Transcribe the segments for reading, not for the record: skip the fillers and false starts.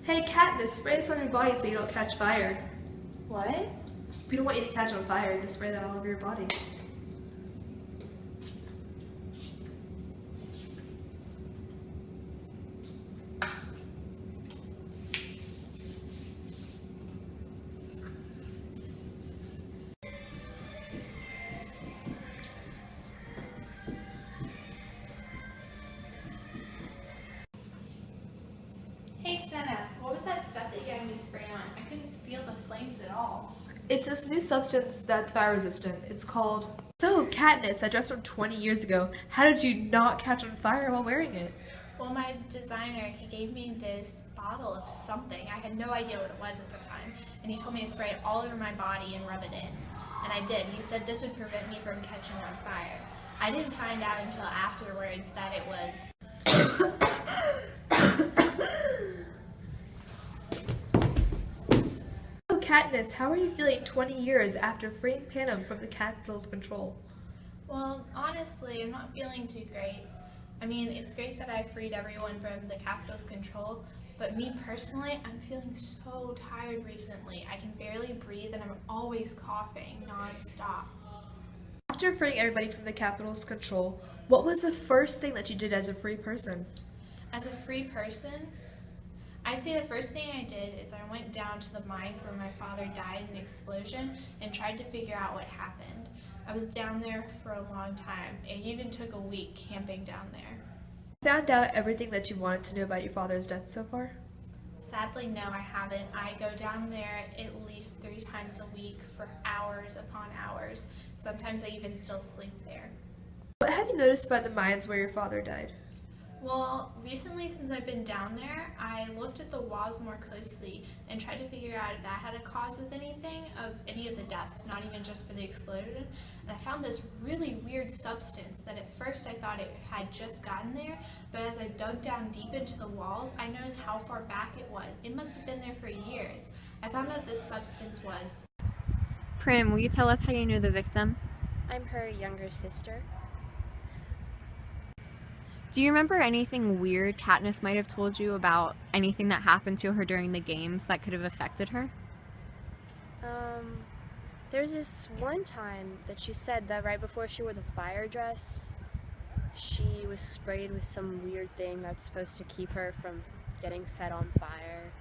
Hey, Katniss, spray this on your body so you don't catch fire. What? We don't want you to catch on fire, just spray that all over your body. Hey Senna, what was that stuff that you had me spray on? I couldn't feel the flames at all. It's this new substance that's fire resistant. It's called... So, Katniss, that dress from 20 years ago, how did you not catch on fire while wearing it? Well, my designer, he gave me this bottle of something. I had no idea what it was at the time. And he told me to spray it all over my body and rub it in. And I did. He said this would prevent me from catching on fire. I didn't find out until afterwards that it was... Katniss, how are you feeling 20 years after freeing Panem from the Capitol's control? Well, honestly, I'm not feeling too great. I mean, it's great that I freed everyone from the Capitol's control, but me personally, I'm feeling so tired recently. I can barely breathe and I'm always coughing non-stop. After freeing everybody from the Capitol's control, what was the first thing that you did as a free person? As a free person, I'd say the first thing I did is I went down to the mines where my father died in an explosion and tried to figure out what happened. I was down there for a long time. It even took a week camping down there. Found out everything that you wanted to know about your father's death so far? Sadly, no, I haven't. I go down there at least 3 times a week for hours upon hours. Sometimes I even still sleep there. What have you noticed about the mines where your father died? Well, recently since I've been down there, I looked at the walls more closely and tried to figure out if that had a cause with anything of any of the deaths, not even just for the explosion. And I found this really weird substance that at first I thought it had just gotten there, but as I dug down deep into the walls, I noticed how far back it was. It must have been there for years. I found out this substance was... Prim, will you tell us how you knew the victim? I'm her younger sister. Do you remember anything weird Katniss might have told you about anything that happened to her during the games that could have affected her? There's this one time that she said that right before she wore the fire dress, she was sprayed with some weird thing that's supposed to keep her from getting set on fire.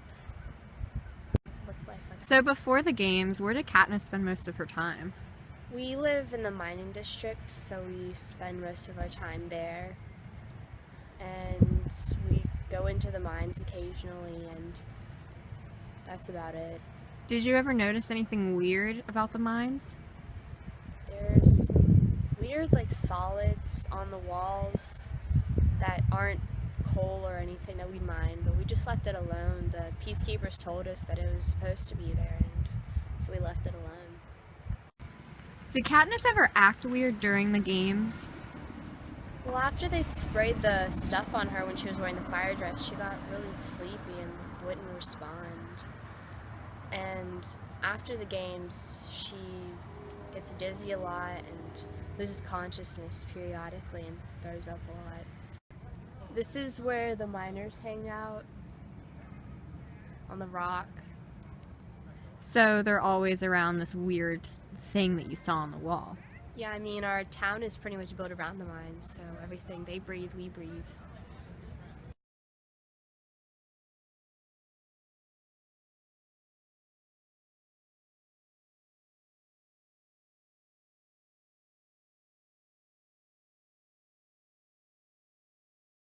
What's life like? So before the games, where did Katniss spend most of her time? We live in the mining district, so we spend most of our time there. And we go into the mines occasionally, and that's about it. Did you ever notice anything weird about the mines? There's weird solids on the walls that aren't coal or anything that we mine, but we just left it alone. The peacekeepers told us that it was supposed to be there, and so we left it alone. Did Katniss ever act weird during the games? Well, after they sprayed the stuff on her when she was wearing the fire dress, she got really sleepy and wouldn't respond. And after the games, she gets dizzy a lot and loses consciousness periodically and throws up a lot. This is where the miners hang out, on the rock. So they're always around this weird thing that you saw on the wall. Yeah, I mean, our town is pretty much built around the mines, so everything they breathe, we breathe.